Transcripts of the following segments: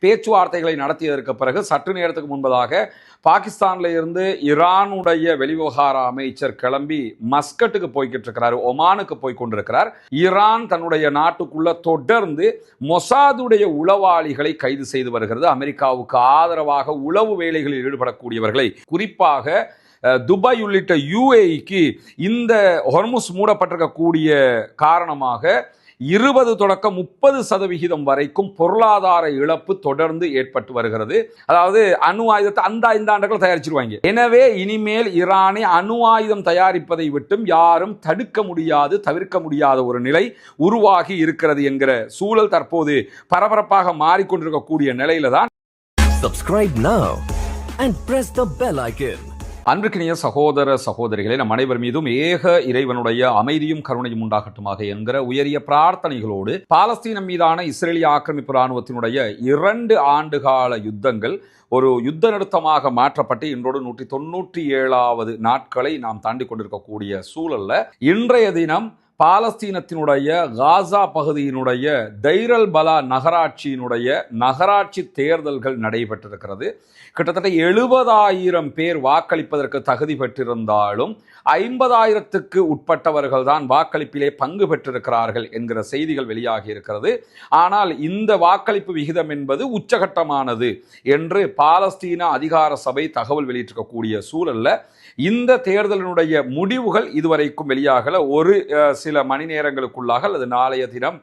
பேச்சுவார்த்தைகளை நடத்தியதற்கு பிறகு சற்று நேரத்துக்கு முன்பதாக பாகிஸ்தான்ல இருந்து ஈரானுடைய வெளிவிவகார அமைச்சர் கிளம்பி மஸ்கட்டுக்கு போய்கிட்டு இருக்கிறார், ஒமானுக்கு போய் கொண்டிருக்கிறார். ஈரான் தன்னுடைய நாட்டுக்குள்ள தொடர்ந்து மொசாதுடைய உளவாளிகளை கைது செய்து வருகிறது. அமெரிக்காவுக்கு ஆதரவாக உளவு வேலைகளில் ஈடுபடக்கூடியவர்களை, குறிப்பாக துபாய் உள்ளிட்ட UAEக்கு இந்த ஹொர்முஸ் மூடப்பட்டிருக்கக்கூடிய காரணமாக 20 தொடக்கம் 30% வரைக்கும் பொருளாதார இழப்பு தொடர்ந்து ஏற்பட்டு வருகிறது. அதாவது அணு ஆயுதத்தை அந்த 5 ஆண்டுகள் தயாரிச்சிருவாங்க. எனவே இனிமேல் ஈரானை அணு ஆயுதம் தயாரிப்பதை விட்டும் யாரும் தடுக்க முடியாது, தவிர்க்க முடியாத ஒரு நிலை உருவாகி இருக்கிறது என்கிற சூழல் தற்போது பரபரப்பாக மாறிக்கொண்டிருக்கக்கூடிய நிலையில தான். Subscribe now and press the bell icon. அன்பிற்கினிய சகோதர சகோதரிகளே, நம் அனைவர் மீதும் ஏக இறைவனுடைய அமைதியும் கருணையும் உண்டாகட்டுமாக என்கிற உயரிய பிரார்த்தனைகளோடு, பாலஸ்தீனம் மீதான இஸ்ரேலிய ஆக்கிரமிப்பு இராணுவத்தினுடைய 2 ஆண்டுகால யுத்தங்கள் ஒரு யுத்த நிறுத்தமாக மாற்றப்பட்டு இன்றோடு 197வது நாட்களை நாம் தாண்டி கொண்டிருக்கக்கூடிய சூழல்ல இன்றைய தினம் பாலஸ்தீனத்தினுடைய காசா பகுதியினுடைய தைரல் பலா நகராட்சியினுடைய நகராட்சி தேர்தல்கள் நடைபெற்றிருக்கிறது. கிட்டத்தட்ட 70,000 பேர் வாக்களிப்பதற்கு தகுதி பெற்றிருந்தாலும் 50,000க்கு உட்பட்டவர்கள் தான் வாக்களிப்பிலே பங்கு பெற்றிருக்கிறார்கள் என்கிற செய்திகள் வெளியாகி இருக்கிறது. ஆனால் இந்த வாக்களிப்பு விகிதம் என்பது உச்சகட்டமானது என்று பாலஸ்தீன அதிகார சபை தகவல் வெளியிட்டிருக்கக்கூடிய சூழல்ல இந்த தேர்தலினுடைய முடிவுகள் இதுவரைக்கும் வெளியாகல. ஒரு சில மணி நேரங்களுக்குள்ளாக அல்லது நாளைய தினம்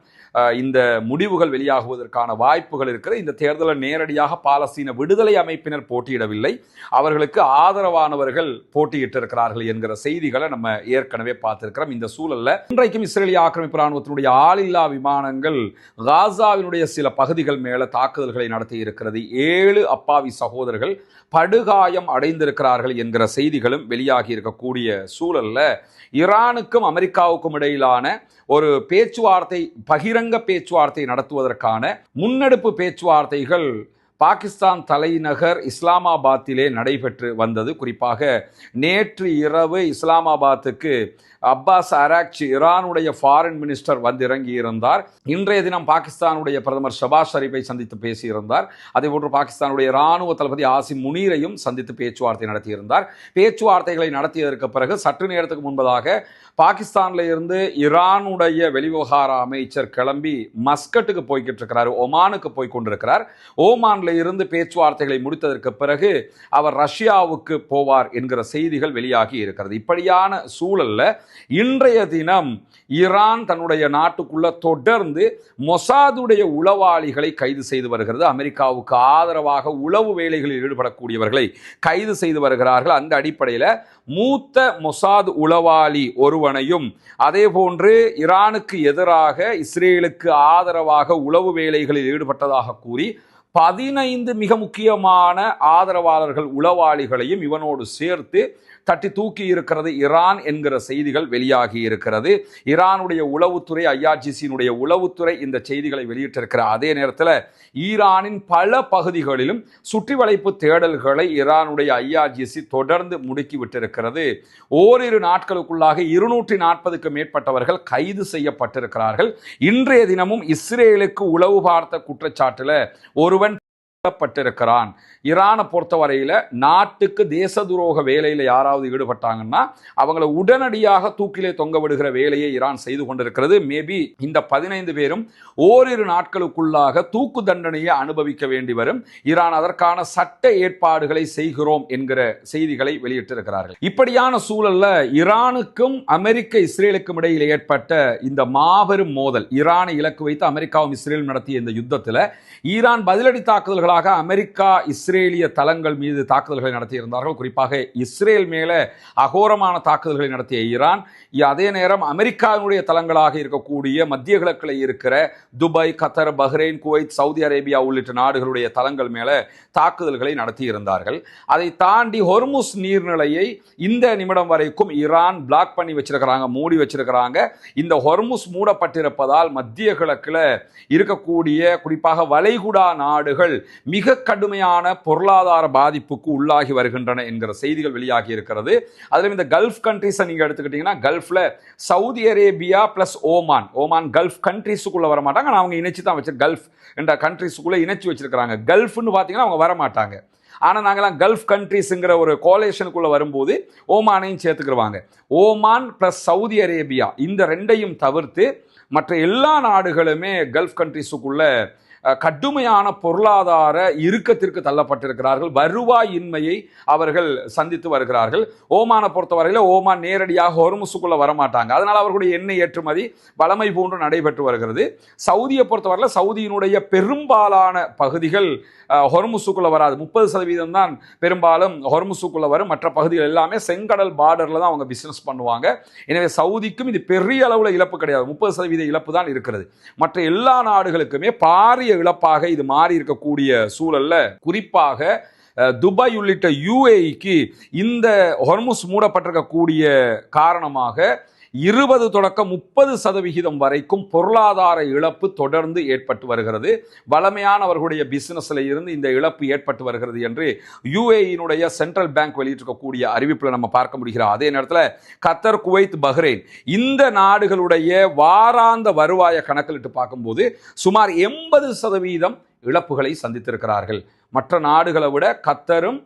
இந்த முடிவுகள் வெளியாகுவதற்கான வாய்ப்புகள் இருக்கிற. இந்த தேர்தலில் நேரடியாக பாலஸ்தீன விடுதலை அமைப்பினர் போட்டியிடவில்லை, அவர்களுக்கு ஆதரவானவர்கள் போட்டியிட்டிருக்கிறார்கள் என்கிற செய்திகளை நம்ம ஏற்கனவே பார்த்திருக்கிறோம். இந்த சூழல்ல இன்றைக்கும் இஸ்ரேலிய ஆக்கிரமிப்பு இராணுவத்தினுடைய ஆளில்லா விமானங்கள் காசாவினுடைய சில பகுதிகள் மேல தாக்குதல்களை நடத்தி இருக்கிறது. 7 அப்பாவி சகோதரர்கள் படுகாயம் அடைந்திருக்கிறார்கள் என்கிற செய்திகளும் வெளியாகி இருக்கக்கூடிய சூழல்ல ஈரானுக்கும் அமெரிக்காவுக்கும் இடையிலான ஒரு பேச்சுவார்த்தை, பகிரங்க பேச்சுவார்த்தை நடத்துவதற்கான முன்னெடுப்பு பேச்சுவார்த்தைகள் பாகிஸ்தான் தலைநகர் இஸ்லாமாபாத்திலே நடைபெற்று வந்தது. குறிப்பாக நேற்று இரவு இஸ்லாமாபாத்துக்கு அப்பாஸ் அராக்சி, ஈரானுடைய ஃபாரின் மினிஸ்டர் வந்து இறங்கி இருந்தார். இன்றைய தினம் பாகிஸ்தானுடைய பிரதமர் ஷபாஸ் ஷரீஃபை சந்தித்து பேசியிருந்தார். அதேபோன்று பாகிஸ்தானுடைய இராணுவ தளபதி ஆசிம் முனீரையும் சந்தித்து பேச்சுவார்த்தை நடத்தியிருந்தார். பேச்சுவார்த்தைகளை நடத்தியதற்கு பிறகு சற்று நேரத்துக்கு முன்பதாக பாகிஸ்தான்ல இருந்து ஈரானுடைய வெளிவிவகார அமைச்சர் கிளம்பி மஸ்கட்டுக்கு போய்கிட்டு இருக்கிறார், ஒமானுக்கு போய் கொண்டிருக்கிறார். ஓமான்ல இருந்து பேச்சுவார்த்தைகளை முடித்ததற்கு பிறகு அவர் ரஷ்யாவுக்கு போவார் என்கிற செய்திகள் வெளியாகி இருக்கிறது. இப்படியான சூழல்ல இன்றைய தினம் ஈரான் தன்னுடைய நாட்டுக்குள்ள தொடர்ந்து மொசாதுடைய உளவாளிகளை கைது செய்து வருகிறது. அமெரிக்காவுக்கு ஆதரவாக உளவு வேலைகளில் ஈடுபடக்கூடியவர்களை கைது செய்து வருகிறார்கள். அந்த அடிப்படையில் மூத்த மொசாத் உளவாளி ஒருவனையும், அதே போன்று ஈரானுக்கு எதிராக இஸ்ரேலுக்கு ஆதரவாக உளவு வேலைகளில் ஈடுபட்டதாக கூறி 15 மிக முக்கியமான ஆதரவாளர்கள் உளவாளிகளையும் இவனோடு சேர்த்து தட்டி தூக்கி இருக்கிறது ஈரான் என்கிற செய்திகள் வெளியாகி இருக்கிறது. ஈரானுடைய உளவுத்துறை, IRGCயினுடைய உளவுத்துறை இந்த செய்திகளை வெளியிட்டிருக்கிற அதே நேரத்தில் ஈரானின் பல பகுதிகளிலும் சுற்றி வளைப்பு தேடல்களை ஈரானுடைய IRGC தொடர்ந்து முடுக்கிவிட்டிருக்கிறது. ஓரிரு நாட்களுக்குள்ளாக 240க்கு மேற்பட்டவர்கள் கைது செய்யப்பட்டிருக்கிறார்கள். இன்றைய தினமும் இஸ்ரேலுக்கு உளவு பார்த்த குற்றச்சாட்டில் ஒருவன் பட்டிருக்கிறான். ஈரானை பொறுத்தவரையில நாட்டுக்கு தேச துரோக வேலையில யாராவது ஈடுபட்டாங்கன்னா அவங்களை உடனடியாக தூக்கிலே தொங்க விடுகிற வேலையை ஈரான் செய்து கொண்டிருக்கிறது. மேபி இந்த 15 பேரும் ஓரிரு நாட்களுக்குள்ளாக தூக்கு தண்டனையை அனுபவிக்க வேண்டி வரும். ஈரான் அதற்கான சட்ட ஏற்பாடுகளை செய்கிறோம் என்கிற செய்திகளை வெளியிட்டிருக்கிறார்கள். இப்படியான சூழல்ல ஈரானுக்கும் அமெரிக்க இஸ்ரேலுக்கும் இடையில் ஏற்பட்ட இந்த மாபெரும் மோதல், ஈரானை இலக்கு வைத்து அமெரிக்காவும் இஸ்ரேலும் நடத்திய இந்த யுத்தத்தில் ஈரான் பதிலடி தாக்குதல்களாக அமெரிக்கா இஸ்ரேலிய தளங்கள் மீது தாக்குதல்களை நடத்தியிருந்தார்கள். குறிப்பாக இஸ்ரேல் மேல அகோரமான தாக்குதல்களை நடத்திய ஈரான், அதே நேரம் அமெரிக்காவினுடைய தளங்களாக இருக்கக்கூடிய மத்திய கிழக்கில் இருக்கிற துபாய், கத்தர், பஹ்ரைன், குவைத், சவுதி அரேபியா உள்ளிட்ட நாடுகளுடைய தளங்கள் மேல தாக்குதல்களை நடத்தியிருந்தார்கள். அதை தாண்டி ஹொர்முஸ் நீர்நிலையை இந்த நிமிடம் வரைக்கும் ஈரான் பிளாக் பண்ணி வச்சிருக்கிறாங்க, மூடி வச்சிருக்கிறாங்க. இந்த ஹொர்முஸ் மூடப்பட்டிருப்பதால் மத்திய கிழக்கில் இருக்கக்கூடிய குறிப்பாக வளைகுடா நாடுகள் மிக கடுமையான பொருளாதார பாதிப்புக்கு உள்ளாகி வருகின்றன என்கிற செய்திகள் வெளியாகி இருக்கிறது. அதிலும் இந்த கல்ஃப் கண்ட்ரிஸை நீங்கள் எடுத்துக்கிட்டீங்கன்னா, கல்ஃபில் Saudi Arabia plus Oman gulf கண்ட்ரிஸுக்குள்ளே வர மாட்டாங்க. ஆனால் அவங்க இணைச்சி தான் வச்சு கல்ஃப் என்ற கண்ட்ரிஸுக்குள்ளே இணைச்சி வச்சிருக்கிறாங்க. கல்ஃப்னு பார்த்தீங்கன்னா அவங்க வர மாட்டாங்க. ஆனால் நாங்களாம் கல்ஃப் கண்ட்ரிஸுங்கிற ஒரு கோலேஷனுக்குள்ளே வரும்போது ஓமானையும் சேர்த்துக்கிடுவாங்க. ஓமான் ப்ளஸ் சவுதி அரேபியா இந்த ரெண்டையும் தவிர்த்து மற்ற எல்லா நாடுகளுமே கல்ஃப் கண்ட்ரிஸுக்குள்ள கடுமையான பொருளாதார இறுக்கத்திற்கு தள்ளப்பட்டிருக்கிறார்கள். வருவாய் இன்மையை அவர்கள் சந்தித்து வருகிறார்கள். ஓமானை பொறுத்தவரையில் ஓமான் நேரடியாக ஹொர்முஸுக்குள்ள வரமாட்டாங்க. அதனால் அவர்களுடைய எண்ணெய் ஏற்றுமதி வளமை போன்று நடைபெற்று வருகிறது. சவுதியை பொறுத்தவரையில் சவுதியினுடைய பெரும்பாலான பகுதிகள் ஹொர்முஸுக்குள்ள வராது. 30% தான் பெரும்பாலும் ஹொர்முஸுக்குள்ள வரும். மற்ற பகுதிகள் எல்லாமே செங்கடல் பார்டரில் தான் அவங்க பிஸ்னஸ் பண்ணுவாங்க. எனவே சவுதிக்கும் இது பெரிய அளவில் இழப்பு கிடையாது, 30% இழப்பு தான் இருக்கிறது. மற்ற எல்லா நாடுகளுக்குமே பாரிய இழப்பாக இது மாறி இருக்கக்கூடிய சூழல்ல, குறிப்பாக துபாய் உள்ளிட்ட UAEக்கு இந்த ஹொர்முஸ் மூடப்பட்டிருக்கக்கூடிய காரணமாக 20 தொடக்கம் 30% வரைக்கும் பொருளாதார இழப்பு தொடர்ந்து ஏற்பட்டு வருகிறது. வளமையானவர்களுடைய பிசினஸ்ல இருந்து இந்த இழப்பு ஏற்பட்டு வருகிறது என்று UAEனுடைய சென்ட்ரல் பேங்க் வெளியிட்டிருக்கக்கூடிய அறிவிப்பில் நம்ம பார்க்க முடிகிறது. அதே நேரத்தில் கத்தர், குவைத், பஹ்ரைன் இந்த நாடுகளுடைய வாராந்த வருவாயை கணக்கிலிட்டு பார்க்கும்போது சுமார் 80% இழப்புகளை சந்தித்திருக்கிறார்கள். மற்ற நாடுகளை விட கத்தரும்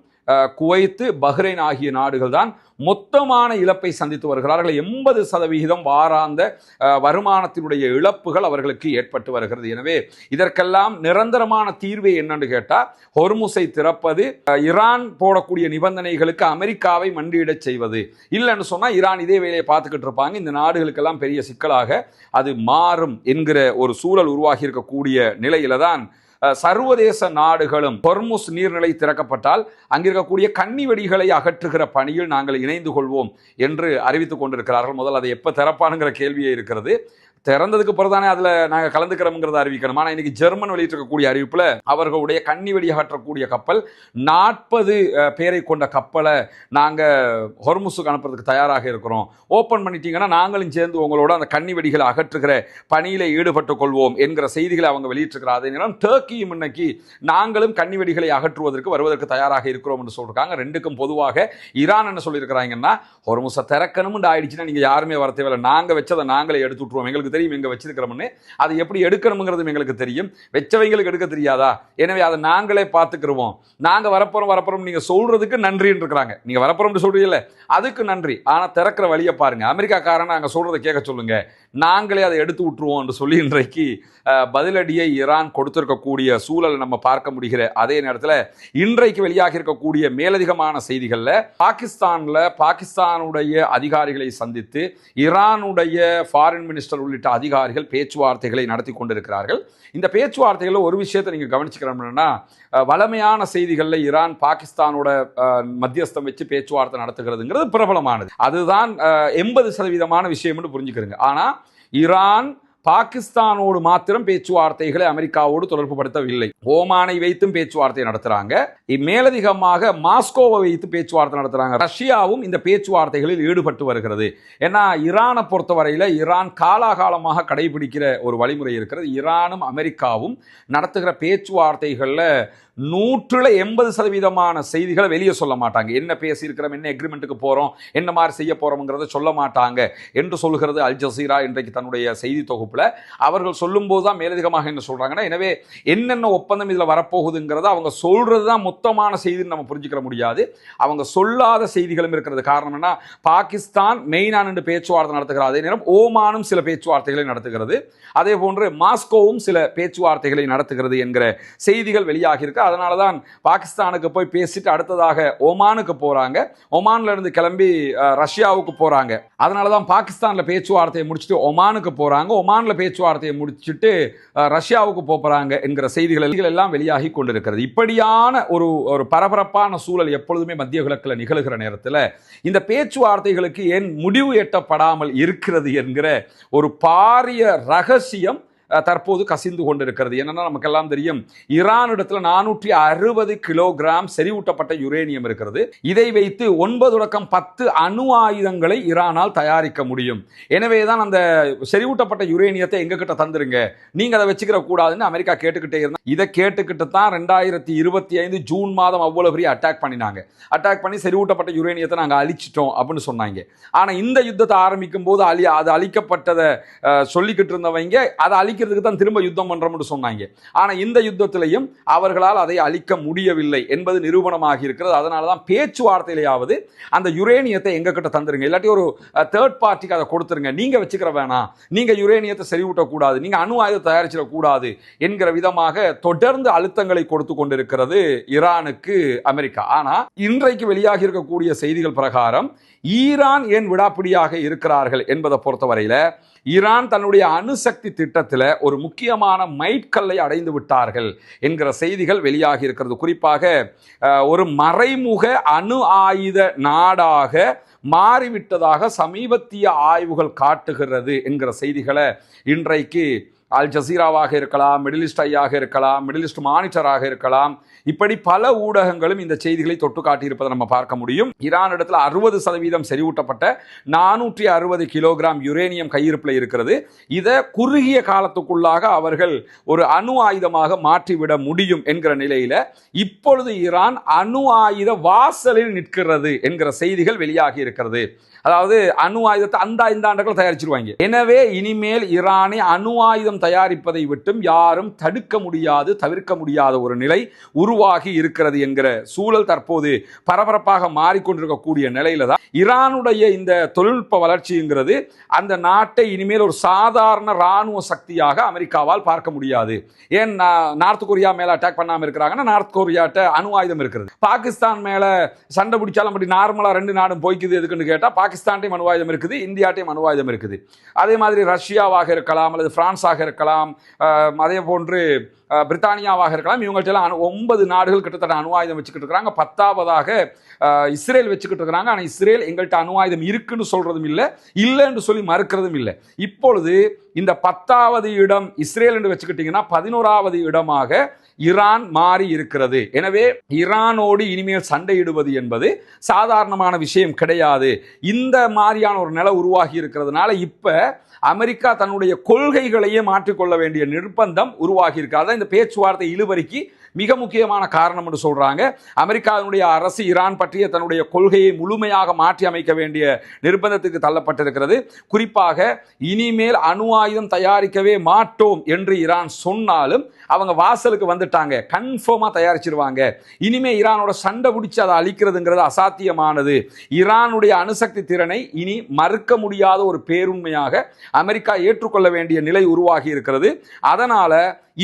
குவைத்து, பஹ்ரைன் ஆகிய நாடுகள் தான் மொத்தமான இழப்பை சந்தித்து வருகிறார்கள். 80% வாராந்த வருமானத்தினுடைய இழப்புகள் அவர்களுக்கு ஏற்பட்டு வருகிறது. எனவே இதற்கெல்லாம் நிரந்தரமான தீர்வு என்னன்னு கேட்டால், ஹொர்முஸை திறப்பது, ஈரான் போடக்கூடிய நிபந்தனைகளுக்கு அமெரிக்காவை மண்டியிடச் செய்வது. இல்லைன்னு சொன்னால் ஈரான் இதே வேலையை பார்த்துக்கிட்டு இருப்பாங்க. இந்த நாடுகளுக்கெல்லாம் பெரிய சிக்கலாக அது மாறும் என்கிற ஒரு சூழல் உருவாகி இருக்கக்கூடிய நிலையில தான் சர்வதேச நாடுகளும் ஹொர்முஸ் நீர்நிலை திறக்கப்பட்டால் அங்கிருக்கக்கூடிய கன்னி வெடிகளை அகற்றுகிற பணியில் நாங்கள் இணைந்து கொள்வோம் என்று அறிவித்துக் கொண்டிருக்கிறார்கள். முதல் அதை எப்போ திறப்பானுங்கிற கேள்வியே இருக்கிறது. திறந்ததுக்கு பிறதானே அதில் நாங்கள் கலந்துக்கிறோம்ங்கிறத அறிவிக்கணும். ஆனால் இன்னைக்கு ஜெர்மன் வெளியிட்டிருக்கக்கூடிய அறிவிப்பில் அவர்களுடைய கன்னி வெடி அகற்றக்கூடிய கப்பல் 40 பேரை கொண்ட கப்பலை நாங்கள் ஹொர்முஸுக்கு அனுப்புறதுக்கு தயாராக இருக்கிறோம். ஓப்பன் பண்ணிட்டீங்கன்னா நாங்களும் சேர்ந்து உங்களோட அந்த கன்னி வெடிகளை அகற்றுகிற பணியில் ஈடுபட்டுக் கொள்வோம் என்கிற செய்திகளை அவங்க வெளியிட்டிருக்கிறார். அதே நேரம் டர்க்கியும் இன்னைக்கு நாங்களும் கன்னி வெடிகளை அகற்றுவதற்கு வருவதற்கு தயாராக இருக்கிறோம் என்று சொல்றாங்க. ரெண்டுக்கும் பொதுவாக ஈரான் என்ன சொல்லியிருக்கிறாங்கன்னா, ஹொர்முஸை திறக்கணும்னு ஆயிடுச்சுன்னா நீங்கள் யாருமே வர தேவையில்லை, நாங்கள் வச்சதை நாங்களே எடுத்து விட்டுருவோம், எங்களுக்கு தெரியும் எங்க வச்சிருக்கிறோம்னு, அதை எப்படி எடுக்கணும்ங்கிறது எங்களுக்கு தெரியும், வெச்சவங்களுக்கு எடுக்க தெரியாதா, எனவே அதை நாங்களே பார்த்துக்கிறோம், நாங்க வரப்போறோம் நீங்க சொல்றதுக்கு நன்றின்னு இருக்கிறாங்க. நீங்க வரப்போறோம்னு சொல்றீங்கல்ல, அதுக்கு நன்றி, ஆனா திறக்கிற வழியை பாருங்க, அமெரிக்காக்காரன் நாங்க சொல்றதை கேட்க சொல்லுங்க, நாங்களே அதை எடுத்து விட்டுருவோம் என்று சொல்லி இன்றைக்கு பதிலடியை ஈரான் கொடுத்திருக்கக்கூடிய சூழலை நம்ம பார்க்க முடிகிற அதே நேரத்தில் இன்றைக்கு வெளியாக இருக்கக்கூடிய மேலதிகமான செய்திகளில் பாகிஸ்தானுடைய அதிகாரிகளை சந்தித்து ஈரானுடைய ஃபாரின் மினிஸ்டர் உள்ளிட்ட அதிகாரிகள் பேச்சுவார்த்தைகளை நடத்தி கொண்டிருக்கிறார்கள். இந்த பேச்சுவார்த்தைகளில் ஒரு விஷயத்தை நீங்கள் கவனிச்சுக்கிறோம்னா, வளமையான செய்திகளில் ஈரான் பாகிஸ்தானோட மத்தியஸ்தம் வச்சு பேச்சுவார்த்தை நடத்துகிறதுங்கிறது பிரபலமானது, அதுதான் 80% விஷயம்னு புரிஞ்சுக்கிறீங்க. ஆனால் ஈரான் பாகிஸ்தானோடு மாத்திரம் பேச்சுவார்த்தைகளை அமெரிக்காவோடு தொடர்பு படுத்தவில்லை. ஓமானை வைத்தும் பேச்சுவார்த்தை நடத்துறாங்க, மேலதிகமாக மாஸ்கோவை வைத்து பேச்சுவார்த்தை நடத்துறாங்க. ரஷ்யாவும் இந்த பேச்சுவார்த்தைகளில் ஈடுபட்டு வருகிறது. ஏன்னா ஈரானை பொறுத்தவரையில் ஈரான் காலாகாலமாக கடைபிடிக்கிற ஒரு வழிமுறை இருக்கிறது. ஈரானும் அமெரிக்காவும் நடத்துகிற பேச்சுவார்த்தைகளில் 180% செய்திகளை வெளியே சொல்ல மாட்டாங்க. என்ன பேசியிருக்கிறோம், என்ன எக்ரிமெண்ட்டுக்கு போகிறோம், என்ன மாதிரி செய்ய போகிறோம்ங்கிறத சொல்ல மாட்டாங்க என்று சொல்கிறது அல் ஜசீரா இன்றைக்கு தன்னுடைய செய்தி தொகுப்பில். அவர்கள் சொல்லும்போது தான் மேலதிகமாக என்ன சொல்கிறாங்கன்னா, எனவே என்னென்ன ஒப்பந்தம் இதில் வரப்போகுதுங்கிறத அவங்க சொல்கிறது தான் மொத்தமான செய்தின்னு நம்ம புரிஞ்சுக்கிற முடியாது. அவங்க சொல்லாத செய்திகளும் இருக்கிறது. காரணம் என்ன, பாகிஸ்தான் மெயினான என்று பேச்சுவார்த்தை நடத்துகிறது, அதே நேரம் ஓமானும் சில பேச்சுவார்த்தைகளை நடத்துகிறது, அதே போன்று மாஸ்கோவும் சில பேச்சுவார்த்தைகளை நடத்துகிறது என்கிற செய்திகள் வெளியாகி இருக்கு. அதனால தான் பாகிஸ்தானுக்கு போய் பேசிட்டு அடுத்ததாக ஓமானுக்கு போறாங்க, ஒமான்ல இருந்து கிளம்பி ரஷ்யாவுக்கு போறாங்க. அதனால தான் பாகிஸ்தான்ல பேச்சுவார்த்தையை முடிச்சுட்டு ஒமானுக்கு போறாங்க, ஒமான்ல பேச்சுவார்த்தையை முடிச்சுட்டு ரஷ்யாவுக்கு போறாங்க என்கிற செய்திகள் எல்லாம் வெளியாகி கொண்டிருக்கிறது. இப்படியான ஒரு பரபரப்பான சூழல் எப்பொழுதுமே மத்திய கிழக்கில் நிகழ்கிற நேரத்தில் இந்த பேச்சுவார்த்தைகளுக்கு ஏன் முடிவு எட்டப்படாமல் இருக்கிறது என்கிற ஒரு பாரிய ரகசியம் தற்போது கசிந்து கொண்டிருக்கிறது. என்னன்னா நமக்கெல்லாம் தெரியும், ஈரானிடத்தில் 460 கிலோகிராம் செறிவூட்டப்பட்ட யுரேனியம் இருக்கிறது. இதை வைத்து 9 தொடக்கம் 10 அணு ஆயுதங்களை ஈரானால் தயாரிக்க முடியும். எனவேதான் அந்த செறிவூட்டப்பட்ட யுரேனியத்தை எங்க கிட்ட தந்துருங்க, நீங்க அதை வச்சுக்கிற கூடாதுன்னு அமெரிக்கா கேட்டுக்கிட்டே இருந்தா. இதை கேட்டுக்கிட்டு தான் 2025 ஜூன் மாதம் அவ்வளவு பெரிய அட்டாக் பண்ணினாங்க. அட்டாக் பண்ணி செறிவூட்டப்பட்ட யுரேனியத்தை நாங்கள் அழிச்சிட்டோம் அப்படின்னு சொன்னாங்க. ஆனா இந்த யுத்தத்தை ஆரம்பிக்கும் போது அது அழிக்கப்பட்டதை சொல்லிக்கிட்டு இருந்தவங்க அதை அழிக்கிறதுக்கு தான் திரும்ப யுத்தம் பண்றோம்னு சொன்னாங்க. ஆனா இந்த யுத்தத்திலையும் அவர்களால் அதை அழிக்க முடியவில்லை என்பது நிரூபணமாகி இருக்கிறது. அதனாலதான் பேச்சுவார்த்தையிலேயாவது அந்த யுரேனியத்தை எங்க கிட்ட தந்துருங்க, இல்லாட்டி ஒரு தேர்ட் பார்ட்டிக்கு அதை கொடுத்துருங்க, நீங்க வச்சுக்கிற வேணாம், நீங்க யுரேனியத்தை செறிவூட்டக்கூடாது, நீங்க அணு ஆயுதம் தயாரிச்சிடக்கூடாது என்கிற விதமாக தொடர்ந்து அழுத்தங்களை கொடுத்து கொண்டிருக்கிறது ஈரானுக்கு அமெரிக்கா. ஆனா இன்றைக்கு வெளியாகி இருக்கக்கூடிய செய்திகள் பிரகாரம் ஈரான் ஏன் விடாப்பிடியாக இருக்கிறார்கள் என்பதை பொறுத்தவரையில ஈரான் தன்னுடைய அணுசக்தி திட்டத்தில் ஒரு முக்கியமான மைட்கல்லை அடைந்து விட்டார்கள் என்கிற செய்திகள் வெளியாகி இருக்கிறது. குறிப்பாக ஒரு மறைமுக அணு ஆயுத நாடாக மாறிவிட்டதாக சமீபத்திய ஆய்வுகள் காட்டுகிறது என்கிற செய்திகளை இன்றைக்கு அல் ஜசீராவாக இருக்கலாம், மிடில் ஈஸ்ட் ஐயாக இருக்கலாம், மிடில் ஈஸ்ட் மானிட்டராக இருக்கலாம், இப்படி பல ஊடகங்களும் இந்த செய்திகளை தொட்டு காட்டியிருப்பதை நம்ம பார்க்க முடியும். ஈரான் இடத்துல 60% செறிவூட்டப்பட்ட 460 கிலோகிராம் யுரேனியம் கையிருப்பில் இருக்கிறது. இதை குறுகிய காலத்துக்குள்ளாக அவர்கள் ஒரு அணு ஆயுதமாக மாற்றிவிட முடியும் என்கிற நிலையில இப்பொழுது ஈரான் அணு ஆயுத வாசலில் நிற்கிறது என்கிற செய்திகள் வெளியாகி இருக்கிறது. அதாவது அணு ஆயுதத்தை இந்த ஆண்டுகள் தயாரிச்சிருவாங்க. எனவே இனிமேல் ஈரானை அணு ஆயுதம் தயாரிப்பதை விட்டும் யாரும் தடுக்க முடியாது, தவிர்க்க முடியாத ஒரு நிலை உருவாகி இருக்கிறது என்கிற சூழல் தற்போது பரபரப்பாக மாறிக்கொண்டிருக்கக்கூடிய நிலையில தான் ஈரானுடைய இந்த தொழில்நுட்ப வளர்ச்சிங்கிறது அந்த நாட்டை இனிமேல் ஒரு சாதாரண ராணுவ சக்தியாக அமெரிக்காவால் பார்க்க முடியாது. ஏன் நார்த் கொரியா மேல அட்டாக் பண்ணாம இருக்கிறாங்கன்னா, நார்த் கொரியாட்ட அணு ஆயுதம் இருக்கிறது. பாகிஸ்தான் மேல சண்டை பிடிச்சாலும் அப்படி நார்மலா 2 நாடும் போய்க்குது எதுக்குன்னு கேட்டா, பாகிஸ்தான்டையும் அணு ஆயுதம் இருக்குது, இந்தியாட்டையும் அணு ஆயுதம் இருக்குது. அதே மாதிரி ரஷ்யாவாக இருக்கலாம் அல்லது பிரான்ஸாக இருக்கலாம், அதே போன்று பிரித்தானியாவாக இருக்கலாம். இவங்கள்ட்ட 9 நாடுகள் கிட்டத்தட்ட அணு ஆயுதம் வச்சுக்கிட்டு இருக்கிறாங்க. 10ஆவதாக இஸ்ரேல் வச்சுக்கிட்டு இருக்கிறாங்க. ஆனால் இஸ்ரேல் எங்கள்கிட்ட அணு ஆயுதம் இருக்குன்னு சொல்றதும் இல்லை, இல்லைன்னு சொல்லி மறுக்கிறதும் இல்லை. இப்பொழுது இந்த 10ஆவது இடம் இஸ்ரேல் என்று வச்சுக்கிட்டீங்கன்னா 11ஆவது இடமாக ஈரான் மாறி இருக்கிறது. எனவே ஈரானோடு இனிமேல் சண்டையிடுவது என்பது சாதாரணமான விஷயம் கிடையாது. இந்த மாதிரியான ஒரு நிலை உருவாகி இருக்கிறதுனால இப்ப அமெரிக்கா தன்னுடைய கொள்கைகளையே மாற்றிக்கொள்ள வேண்டிய நிர்பந்தம் உருவாகி இருக்கிறது. இந்த பேச்சுவார்த்தை இழுபறிக்கு மிக முக்கியமான காரணம் என்று சொல்றாங்க. அமெரிக்காவினுடைய அரசு ஈரான் பற்றிய தன்னுடைய கொள்கையை முழுமையாக மாற்றி அமைக்க வேண்டிய நிர்பந்தத்துக்கு தள்ளப்பட்டிருக்கிறது. குறிப்பாக இனிமேல் அணு ஆயுதம் தயாரிக்கவே மாட்டோம் என்று ஈரான் சொன்னாலும் அவங்க வாசலுக்கு வந்துட்டாங்க, கன்ஃபார்மா தயாரிச்சிருவாங்க. இனிமே ஈரானோட சண்டை பிடிச்சு அதை அழிக்கிறதுங்கிறது அசாத்தியமானது. ஈரானுடைய அணுசக்தி திறனை இனி மறுக்க முடியாத ஒரு பேருண்மையாக அமெரிக்கா ஏற்றுக்கொள்ள வேண்டிய நிலை உருவாகி இருக்கிறது. அதனால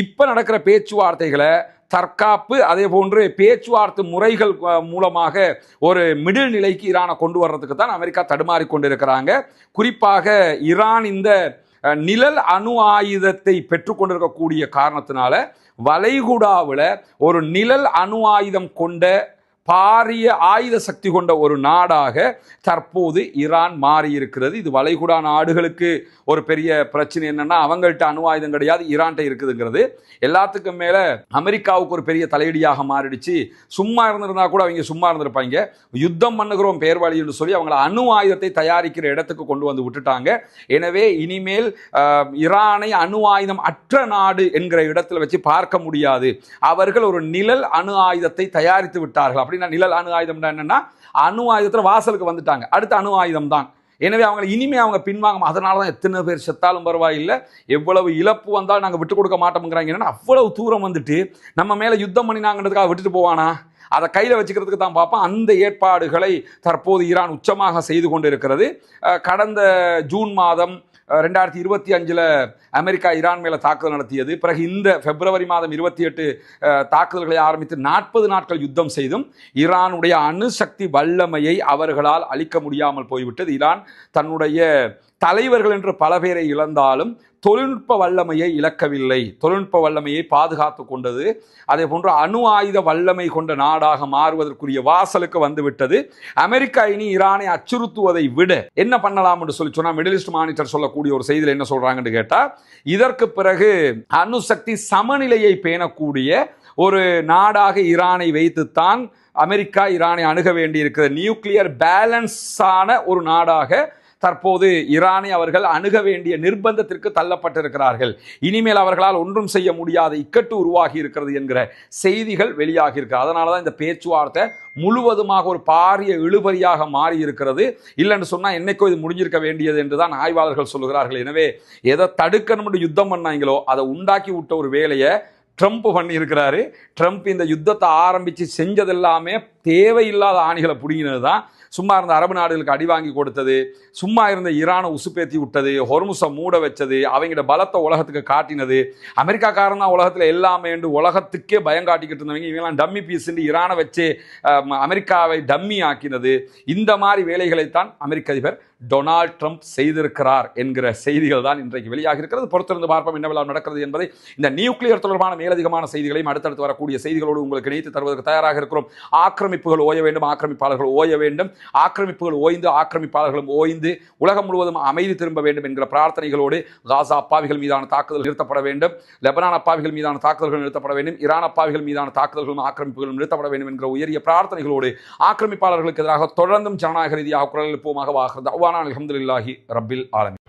இப்ப நடக்கிற பேச்சுவார்த்தைகளை தற்காப்பு, அதே போன்று பேச்சுவார்த்தை முறைகள் மூலமாக ஒரு மிடில் நிலைக்கு ஈரானை கொண்டு வர்றதுக்கு தான் அமெரிக்கா தடுமாறி கொண்டிருக்கிறாங்க. குறிப்பாக ஈரான் இந்த நிழல் அணு ஆயுதத்தை பெற்றுக்கொண்டிருக்கக்கூடிய காரணத்தினால வளைகுடாவில் ஒரு நிழல் அணு ஆயுதம் கொண்ட பாரிய ஆயுத சக்தி கொண்ட ஒரு நாடாக தற்போது ஈரான் மாறி இருக்கிறது. இது வளைகுடா நாடுகளுக்கு ஒரு பெரிய பிரச்சனை. என்னன்னா, அவங்கள்ட்ட அணு ஆயுதம் கிடையாது, ஈரான்ட்ட இருக்குதுங்கிறது. எல்லாத்துக்கும் மேல அமெரிக்காவுக்கு ஒரு பெரிய தலையடியாக மாறிடுச்சு. சும்மா இருந்திருந்தா கூட அவங்க சும்மா இருந்திருப்பாங்க. யுத்தம் பண்ணுகிறோம் பேர் வழின்னு சொல்லி அவங்கள அணு ஆயுதத்தை தயாரிக்கிற இடத்துக்கு கொண்டு வந்து விட்டுட்டாங்க. எனவே இனிமேல் ஈரானை அணு ஆயுதம் அற்ற நாடு என்கிற இடத்துல வச்சு பார்க்க முடியாது. அவர்கள் ஒரு நிழல் அணு ஆயுதத்தை தயாரித்து விட்டார்கள். அப்படின்னா நிழல் அணு ஆயுதம் என்னன்னா, அணு ஆயுதத்தில் வாசலுக்கு வந்துட்டாங்க, அடுத்த அணு ஆயுதம் தான். எனவே அவங்க இனிமே அவங்க பின்வாங்க. அதனால தான் எத்தனை பேர் செத்தாலும் பரவாயில்லை, எவ்வளவு இழப்பு வந்தாலும் நாங்கள் விட்டு கொடுக்க மாட்டோம்ங்கிறாங்க. ஏன்னா அவ்வளவு தூரம் வந்துட்டு நம்ம மேலே யுத்தம் பண்ணினாங்கிறதுக்காக விட்டுட்டு போவானா? அதை கையில் வச்சுக்கிறதுக்கு தான் பார்ப்போம். அந்த ஏற்பாடுகளை தற்போது ஈரான் உச்சமாக செய்து கொண்டு இருக்கிறது. கடந்த ஜூன் மாதம் 2025 அமெரிக்கா ஈரான் மேல தாக்குதல் நடத்தியது. பிறகு இந்த பிப்ரவரி மாதம் 28 தாக்குதல்களை ஆரம்பித்து 40 நாட்கள் யுத்தம் செய்தும் ஈரானுடைய அணுசக்தி வல்லமையை அவர்களால் அளிக்க முடியாமல் போய்விட்டது. ஈரான் தன்னுடைய தலைவர்கள் என்று பல பேரை இழந்தாலும் தொழில்நுட்ப வல்லமையை இழக்கவில்லை. தொழில்நுட்ப வல்லமையை பாதுகாத்து கொண்டது. அதே போன்று அணு ஆயுத வல்லமை கொண்ட நாடாக மாறுவதற்குரிய வாசலுக்கு வந்துவிட்டது. அமெரிக்கா இனி ஈரானை அச்சுறுத்துவதை விட என்ன பண்ணலாம் என்று சொன்னா, மிடில் ஈஸ்ட் மானிட்டர் சொல்லக்கூடிய ஒரு செய்தியில் என்ன சொல்றாங்கன்னு கேட்டா, இதற்கு பிறகு அணுசக்தி சமநிலையை பேணக்கூடிய ஒரு நாடாக ஈரானை வைத்துத்தான் அமெரிக்கா ஈரானை அணுக வேண்டியிருக்கிற நியூக்ளியர் பேலன்ஸான ஒரு நாடாக தற்போது ஈரானை அவர்கள் அணுக வேண்டிய நிர்பந்தத்திற்கு தள்ளப்பட்டிருக்கிறார்கள். இனிமேல் அவர்களால் ஒன்றும் செய்ய முடியாத இக்கட்டு உருவாகி இருக்கிறது என்கிற செய்திகள் வெளியாகி இருக்கு. அதனால தான் இந்த பேச்சுவார்த்தை முழுவதுமாக ஒரு பாரிய இழுபறியாக மாறி இருக்கிறது. இல்லைன்னு சொன்னால் என்னைக்கோ இது முடிஞ்சிருக்க வேண்டியது என்றுதான் ஆய்வாளர்கள் சொல்லுகிறார்கள். எனவே எதை தடுக்கணும்னு யுத்தம் பண்ணாங்களோ அதை உண்டாக்கி விட்ட ஒரு வேலையை ட்ரம்ப் பண்ணி இருக்கிறாரு. ட்ரம்ப் இந்த யுத்தத்தை ஆரம்பித்து செஞ்சதெல்லாமே தேவையில்லாத ஆணிகளை பிடிங்கினது தான். சும்மா இருந்த அரபு நாடுகளுக்கு அடி வாங்கி கொடுத்தது, சும்மா இருந்த ஈரானை உசுப்பேத்தி விட்டது, ஹொர்முஸை மூட வச்சது, அவங்களோட பலத்தை உலகத்துக்கு காட்டினது. அமெரிக்காக்காரன் தான் உலகத்தில் எல்லாமே என்று உலகத்துக்கே பயம் காட்டிக்கிட்டு இருந்தவங்க இவங்கெல்லாம் டம்மி பீஸ்ன்னு ஈரானை வச்சு அமெரிக்காவை டம்மி ஆக்கினது. இந்த மாதிரி வேலைகளைத்தான் அமெரிக்க அதிபர் டொனால்ட் ட்ரம்ப் செய்திருக்கிறார் என்கிற செய்திகள் தான் இன்றைக்கு வெளியாகி இருக்கிறது. பொறுத்திருந்து பார்ப்போம் என்னவெல்லாம் நடக்கிறது என்பதை. இந்த நியூக்ளியர் தொடர்பான மேலதிகமான செய்திகளையும் அடுத்தடுத்து வரக்கூடிய செய்திகளோடு உங்களுக்கு இணைத்து தருவதற்கு தயாராக இருக்கிறோம். ஆக்கிரமிப்புகள் ஓய வேண்டும், ஆக்கிரமிப்பாளர்கள் ஓய வேண்டும், ஆக்கிரமிப்புகள் ஓய்ந்து ஆக்கிரமிப்பாளர்களும் ஓய்ந்து உலகம் முழுவதும் அமைதி திரும்ப வேண்டும் என்கிற பிரார்த்தனைகளோடு காசா அப்பாவிகள் மீதான தாக்குதல் நிறுத்தப்பட வேண்டும், லெபனான் அப்பாவிகள் மீதான தாக்குதல்கள் நிறுத்தப்பட வேண்டும், ஈரான் அப்பாவிகள் மீதான தாக்குதல்களும் ஆக்கிரமிப்புகளும் நிறுத்தப்பட வேண்டும் என்கிற உயரிய பிரார்த்தனைகளோடு ஆக்கிரமிப்பாளர்களுக்கு எதிராக தொடர்ந்தும் ஜனநாயக ரீதியாக குரல் எழுப்புவோமாக வாகிறது. அல்ஹம்துலில்லாஹி ரப்பில் ஆலமீன்.